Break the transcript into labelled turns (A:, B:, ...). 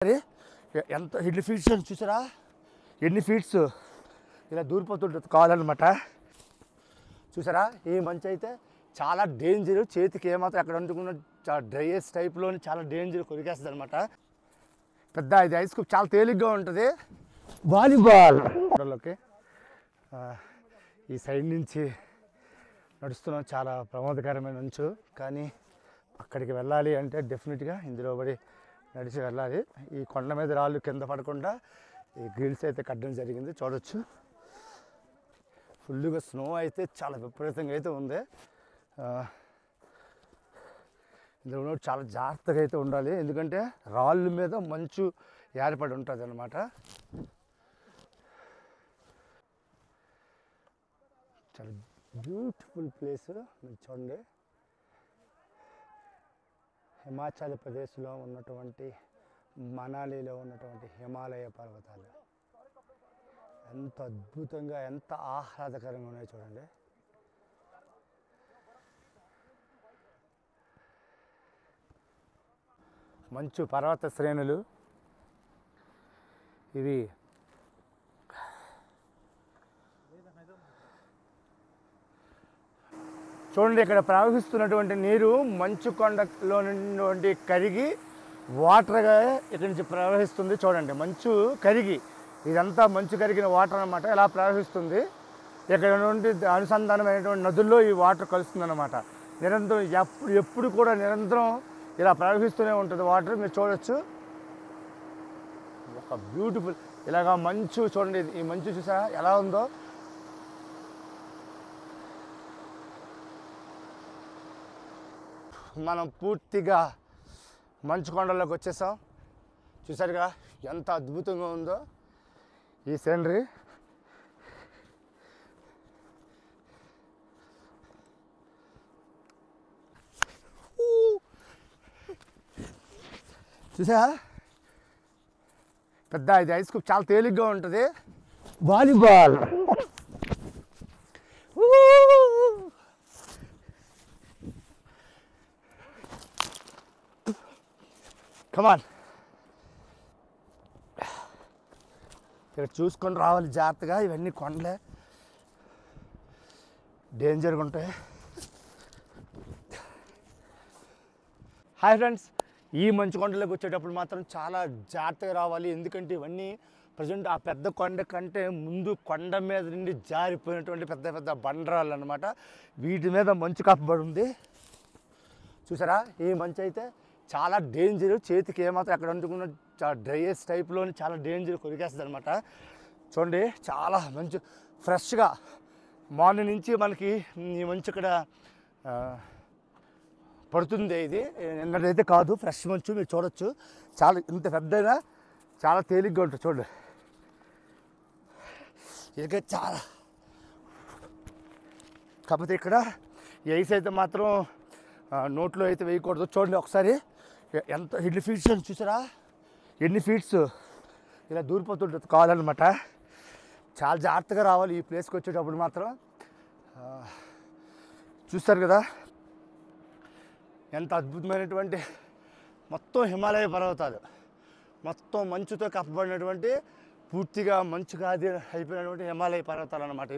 A: అరే ఎంత ఎన్ని ఫీట్స్ చూసారా, ఎన్ని ఫీట్స్ ఇలా దూరిపోతుంటుంది కావాలన్నమాట. చూసారా, ఈ మంచి అయితే చాలా డేంజర్, చేతికి ఏమాత్రం ఎక్కడ అందుకున్న చాలా డ్రైయెస్ టైప్లోని చాలా డేంజర్, కొరికేస్తుంది అనమాట. పెద్ద ఇది ఐస్ క్యూబ్ చాలా తేలిగ్గా ఉంటుంది. వాలీబాల్ ఓకే, ఈ సైడ్ నుంచి నడుస్తున్నాం, చాలా ప్రమాదకరమైన అంచు. కానీ అక్కడికి వెళ్ళాలి అంటే డెఫినెట్గా ఇందులో పడి నడిచి వెళ్ళాలి. ఈ కొండ మీద రాళ్ళు కింద పడకుండా ఈ గ్రిల్స్ అయితే కట్టడం జరిగింది, చూడొచ్చు. ఫుల్గా స్నో అయితే చాలా విపరీతంగా అయితే ఉంది. ఇందులో చాలా జాగ్రత్తగా అయితే ఉండాలి, ఎందుకంటే రాళ్ళ మీద మంచు ఏర్పడి ఉంటుంది అన్నమాట. చాలా బ్యూటిఫుల్ ప్లేస్. మీరు చూడండి, హిమాచల్ ప్రదేశ్లో ఉన్నటువంటి మనాలిలో ఉన్నటువంటి హిమాలయ పర్వతాలు ఎంత అద్భుతంగా, ఎంత ఆహ్లాదకరంగా ఉన్నాయో చూడండి. మంచు పర్వత శ్రేణులు ఇవి. చూడండి, ఇక్కడ ప్రవహిస్తున్నటువంటి నీరు మంచు కొండలో నుండి కరిగి వాటర్గా ఇక్కడి నుంచి ప్రవహిస్తుంది. చూడండి, మంచు కరిగి, ఇదంతా మంచు కరిగిన వాటర్ అన్నమాట. ఇలా ప్రవహిస్తుంది. ఇక్కడ నుండి అనుసంధానమైనటువంటి నదుల్లో ఈ వాటర్ కలుస్తుంది అన్నమాట. నిరంతరం ఎప్పుడు కూడా నిరంతరం ఇలా ప్రవహిస్తూనే ఉంటుంది వాటర్. మీరు చూడొచ్చు, ఒక బ్యూటిఫుల్ ఇలాగా మంచు. చూడండి, ఈ మంచు చూసారా ఎలా ఉందో. మనం పూర్తిగా మంచు కొండల్లోకి వచ్చేసాం. చూసారుగా ఎంత అద్భుతంగా ఉందో ఈ సీనరీ. చూసా, పెద్ద ఇది ఐస్ క్యూబ్ చాలా తేలిగ్గా ఉంటుంది. వాలీబాల్ కమాన్, ఇక్కడ చూసుకొని రావాలి జాగ్రత్తగా. ఇవన్నీ కొండలే, డేంజర్గా ఉంటాయి. హాయ్ ఫ్రెండ్స్, ఈ మంచు కొండలోకి వచ్చేటప్పుడు మాత్రం చాలా జాగ్రత్తగా రావాలి, ఎందుకంటే ఇవన్నీ ప్రజెంట్ ఆ పెద్ద కొండ కంటే ముందు కొండ మీద నుండి జారిపోయినటువంటి పెద్ద పెద్ద బండరాళ్ళు అన్నమాట. వీటి మీద మంచు కప్పబడి ఉంది. చూసారా, ఈ మంచు అయితే చాలా డేంజర్, చేతికి ఏమాత్రం ఎక్కడ అందుకున్న చాలా డ్రైయెస్ టైప్లోని చాలా డేంజర్, కొరికేస్తుంది అనమాట. చూడండి, చాలా మంచు ఫ్రెష్గా మార్నింగ్ నుంచి మనకి ఈ మంచు ఇక్కడ పడుతుంది. ఇది నిన్నదైతే కాదు, ఫ్రెష్ మంచు. మీరు చూడొచ్చు, చాలా ఇంత పెద్దగా చాలా తేలిగ్గా ఉంటుంది. చూడండి, ఇది చాలా. కాకపోతే ఇక్కడ ఈ ఐస్ అయితే మాత్రం నోట్లో అయితే వేయకూడదు. చూడండి ఒకసారి, ఎంత ఎన్ని ఫీట్స్ చూసారా, ఎన్ని ఫీట్స్ ఇలా దూరిపోతుంటుంది కావాలన్నమాట. చాలా జాగ్రత్తగా రావాలి ఈ ప్లేస్కి వచ్చేటప్పుడు మాత్రం. చూస్తారు కదా ఎంత అద్భుతమైనటువంటి మొత్తం హిమాలయ పర్వతాలు, మొత్తం మంచుతో కప్పబడినటువంటి, పూర్తిగా మంచు కాది అయిపోయినటువంటి హిమాలయ పర్వతాలు అన్నమాట ఇవి.